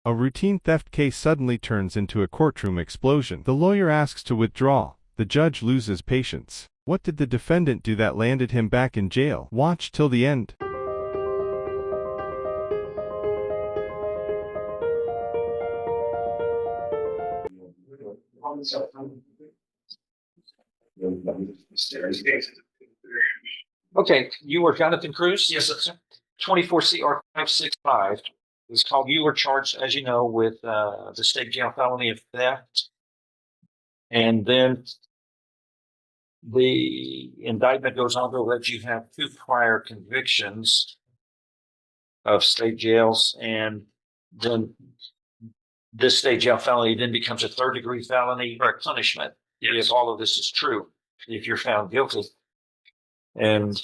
A routine theft case suddenly turns into a courtroom explosion. The lawyer asks to withdraw. The judge loses patience. What did the defendant do that landed him back in jail? Watch till the end. Okay, you were Jonathan Cruz? Yes, sir. 24 CR 565 is called. You were charged, as you know, with the state jail felony of theft. And then the indictment goes on to allege you have 2 prior convictions of state jails. And then this state jail felony then becomes a 3rd-degree felony or punishment. Yes. If all of this is true, if you're found guilty. And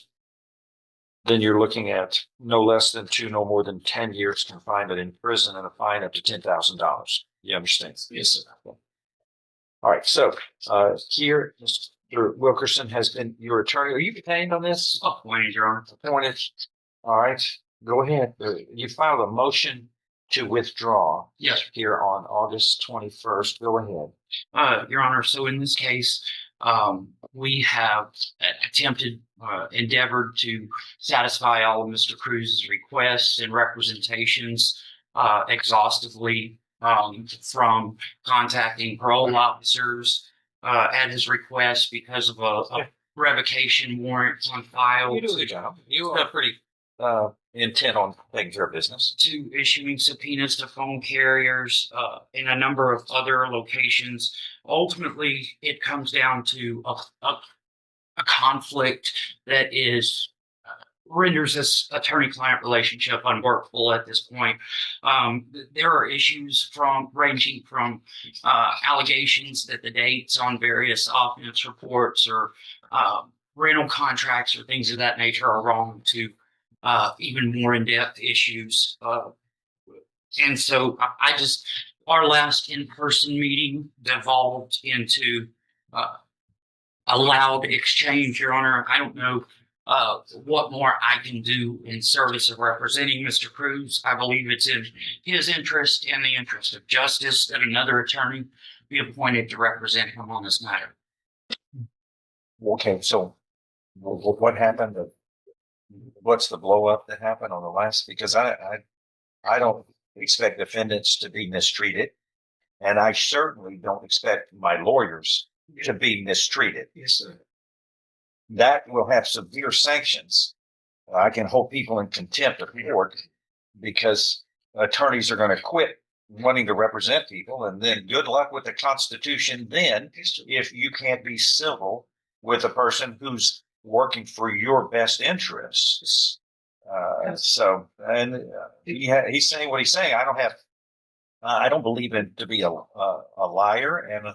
then you're looking at no less than 2, no more than 10 years confinement in prison and a fine up to $10,000. You understand? Yes, sir. Okay. All right. So here, Mr. Wilkerson has been your attorney. Are you detained on this? Appointed, Your Honor. Appointed. All right. Go ahead. You filed a motion to withdraw. Yes. Here on August 21st. Go ahead. Your Honor, so in this case, we have endeavored to satisfy all of Mr. Cruz's requests and representations exhaustively from contacting parole officers at his request because of a revocation warrant on file. You do a good job. You are pretty intent on taking care of business. To issuing subpoenas to phone carriers in a number of other locations. Ultimately, it comes down to a conflict that is renders this attorney-client relationship unworkable at this point. There are issues ranging from allegations that the dates on various offense reports or rental contracts or things of that nature are wrong to even more in-depth issues. And so our last in-person meeting devolved into a loud exchange, Your Honor. I don't know what more I can do in service of representing Mr. Cruz. I believe it's in his interest and the interest of justice that another attorney be appointed to represent him on this matter. Okay, so what happened? What's the blow up that happened on the last? Because I don't expect defendants to be mistreated, and I certainly don't expect my lawyers to be mistreated. Yes, sir. That will have severe sanctions. I can hold people in contempt of court because attorneys are going to quit wanting to represent people, and then good luck with the Constitution then if you can't be civil with a person who's working for your best interests. He's saying what he's saying. I don't believe him to be a liar and a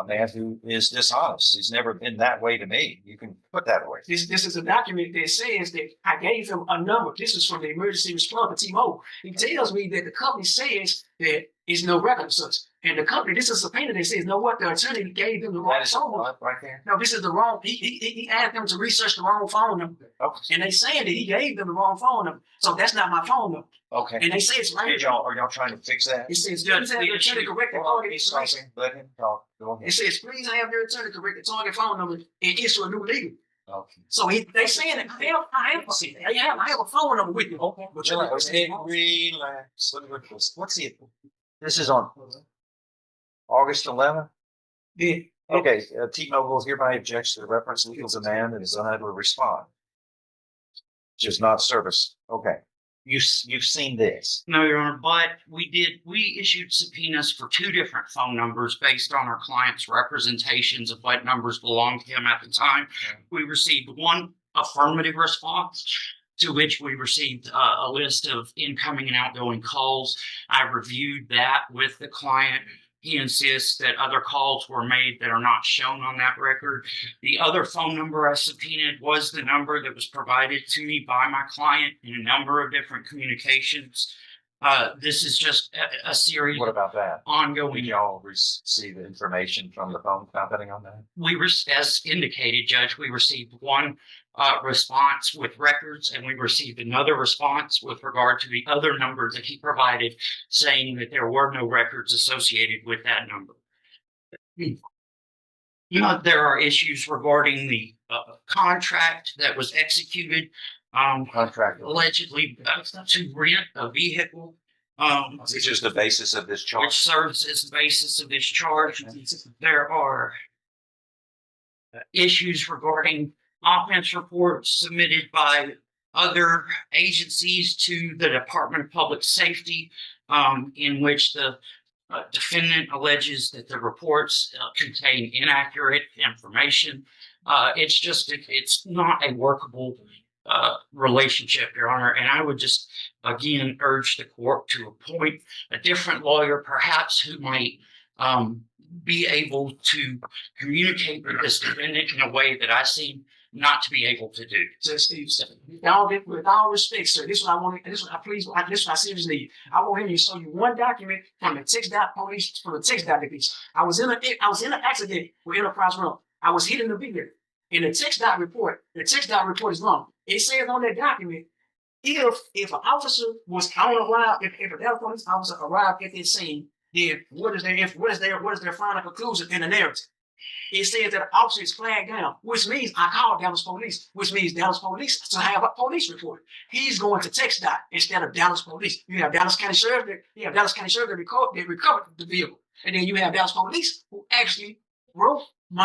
man who is dishonest. He's never been that way to me. You can put that away. This is a document that says that I gave him a number. This is from the emergency response for T-Mobile. He tells me that the company says that is no record of such. And the company, this is a subpoena that says, know what, the attorney gave them the wrong phone number. Right there. No, this is the wrong, he asked them to research the wrong phone number. Okay. And they saying that he gave them the wrong phone number. So that's not my phone number. Okay. And they say it's right. Are y'all trying to fix that? It says, please have your attorney correct the target information. Let him talk. Go ahead. It says, please have your attorney correct the target phone number and issue a new legal. Okay. So they saying that I have a phone number with you. Okay. But Relax. Let's see it. This is on August 11th. Yeah. Okay. T-Mobile hereby objects to the reference legal demand and is unable to respond. Which is not service. Okay. You've seen this. No, Your Honor, but we issued subpoenas for 2 different phone numbers based on our client's representations of what numbers belonged to him at the time. We received one affirmative response to which we received a list of incoming and outgoing calls. I reviewed that with the client. He insists that other calls were made that are not shown on that record. The other phone number I subpoenaed was the number that was provided to me by my client in a number of different communications. This is just a series. What about that? Ongoing. Did y'all receive information from the phone company on that? As indicated, Judge, we received one response with records, and we received another response with regard to the other number that he provided, saying that there were no records associated with that number. There are issues regarding the contract that was executed, Contract. allegedly to rent a vehicle, Which is the basis of this which charge. serves as the basis of this charge. There are issues regarding offense reports submitted by other agencies to the Department of Public Safety, in which the defendant alleges that the reports contain inaccurate information. It's not a workable relationship, Your Honor. And I would just again urge the court to appoint a different lawyer, perhaps, who might be able to communicate with this defendant in a way that I seem not to be able to do. Judge Steve, with all respect, sir, this is what I want. This is what I seriously need. I want him to show you one document from the TXDOT police, from the TXDOT division. I was in an accident with Enterprise Run. I was hit in the vehicle. In the TXDOT report is wrong. It says on that document, if an officer was arrived, if a Dallas police officer arrived at this scene, then what is their final conclusion in the narrative? It says that the officer is flagged down, which means I called Dallas police, which means Dallas police to have a police report. He's going to TXDOT instead of Dallas police. You have Dallas County Sheriff that recovered the vehicle, and then you have Dallas police who actually wrote the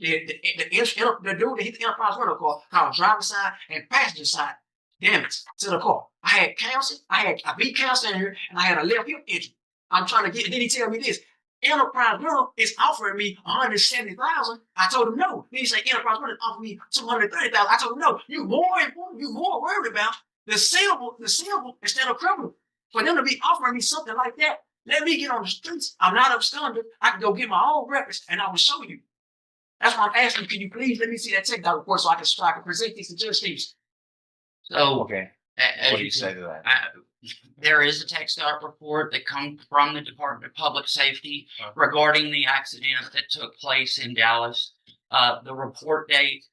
dude that hit the Enterprise rental car called driver's side and passenger side damage to the car. I had counsel, I had a beat counsel in here, and I had a left hip injury. I'm trying to get, and then he tell me this. Enterprise rental is offering me $170,000. I told him no. Then he said Enterprise rental is offering me $230,000. I told him no. You more worried about the civil instead of criminal. For them to be offering me something like that, let me get on the streets. I'm not absconded. I can go get my own records and I will show you. That's why I'm asking, can you please let me see that TXDOT report so I can present these to Judge Stevens? So, Okay. as What do you can- say to that? there is a TXDOT report that comes from the Department of Public Safety regarding the accident that took place in Dallas. The report date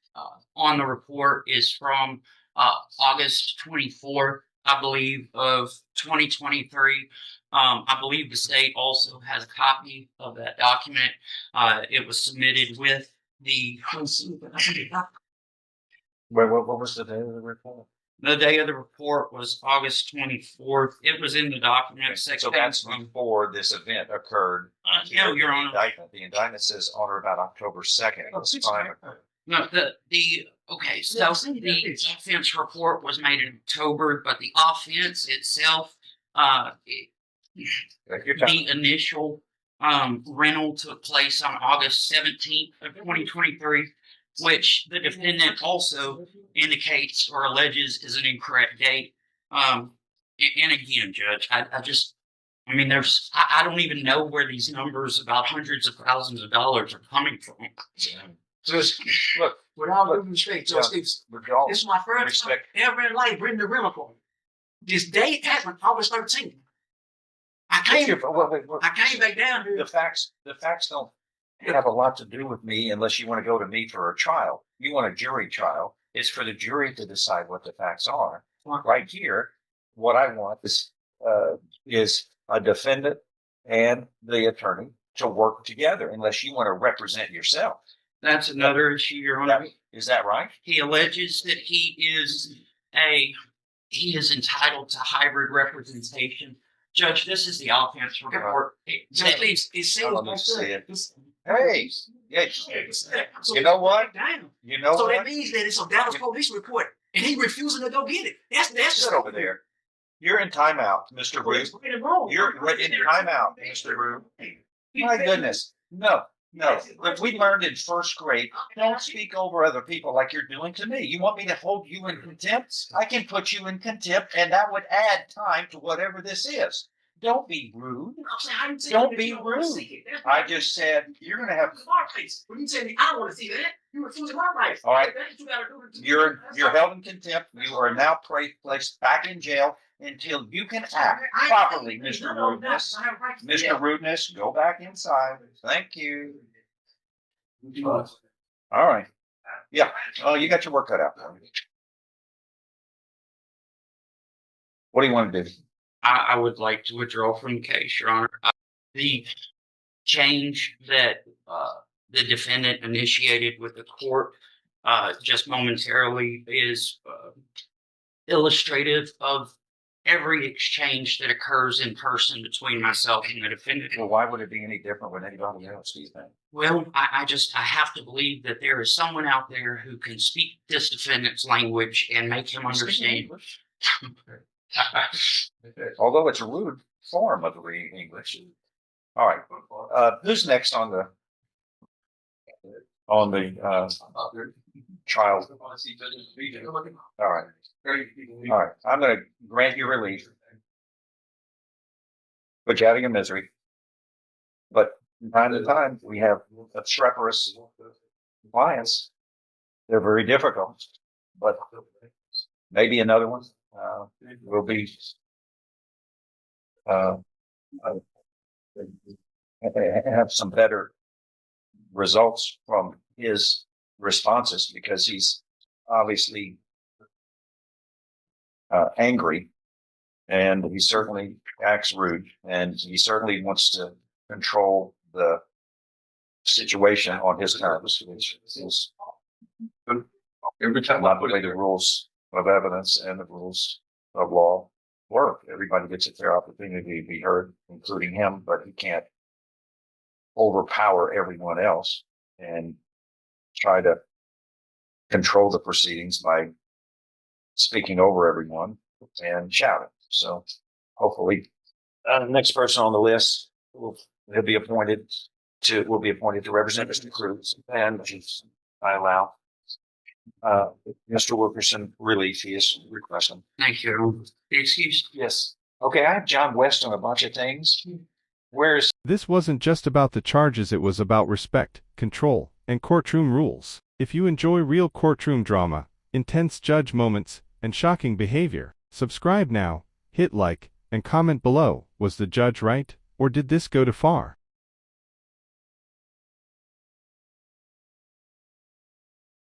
on the report is from August 24th, I believe, of 2023. I believe the state also has a copy of that document. It was submitted with the What was the date of the report? The day of the report was August 24th. It was in the document section. So that's before this event occurred. No, Your Honor. The indictment says on or about October 2nd. Oh, This crime occurred. No, okay, so the offense report was made in October, but the offense itself, Take your time. the initial rental took place on August 17th of 2023, which the defendant also indicates or alleges is an incorrect date. And again, Judge, I don't even know where these numbers about hundreds of thousands of dollars are coming from. Just look, With all due respect, Judge Stevens, with all this is my first time respect. ever in life reading the rental card. This date happened August 13th. I came back down here. The facts don't have a lot to do with me unless you want to go to me for a trial. You want a jury trial. It's for the jury to decide what the facts are. Right here, what I want is a defendant and the attorney to work together unless you want to represent yourself. That's another issue, Your Honor. Is that right? He alleges that he is entitled to hybrid representation. Judge, this is the offense report. Judge Stevens, it says Let me right see there. it. Hey, yeah, So you know what? Damn. You know So what? that means that it's a Dallas police report, and he refusing to go get it. That's Sit over there. You're in timeout, Mr. Root. You're in timeout, Mr. Root. My goodness. No. If we learned in first grade, don't speak over other people like you're doing to me. You want me to hold you in contempt? I can put you in contempt, and that would add time to whatever this is. Don't be rude. Don't be rude. I just said you're going to have. When you tell me I don't want to see that, you refuse my rights. All right. That's what you gotta do. You're held in contempt. You are now placed back in jail until you can act properly, Mr. Rudeness. Mr. Rudeness, go back inside. Thank you. All right. Yeah, oh, you got your work cut out. What do you want to do? I would like to withdraw from the case, Your Honor. The change that the defendant initiated with the court just momentarily is illustrative of every exchange that occurs in person between myself and the defendant. Well, why would it be any different with anybody else, do you think? Well, I have to believe that there is someone out there who can speak this defendant's language and make him understand. Although it's a rude form of reading English. All right, who's next on the trial? All right, all right, I'm gonna grant you relief. Put you out of your misery. But from time to time, we have obstreperous clients. They're very difficult, but maybe another one will be have some better results from his responses, because he's obviously angry, and he certainly acts rude, and he certainly wants to control the situation on his terms, which is every time not the way the rules of evidence and the rules of law work. Everybody gets a fair opportunity to be heard, including him, but he can't overpower everyone else and try to control the proceedings by speaking over everyone and shouting. So hopefully, next person on the list will be appointed to represent Mr. Cruz, and I allow Mr. Wilkerson relief. He is requesting. Thank you. The excuse? Yes. Okay, I have John West on a bunch of things. Where's This wasn't just about the charges, it was about respect, control, and courtroom rules. If you enjoy real courtroom drama, intense judge moments, and shocking behavior, subscribe now, hit like, and comment below. Was the judge right, or did this go too far?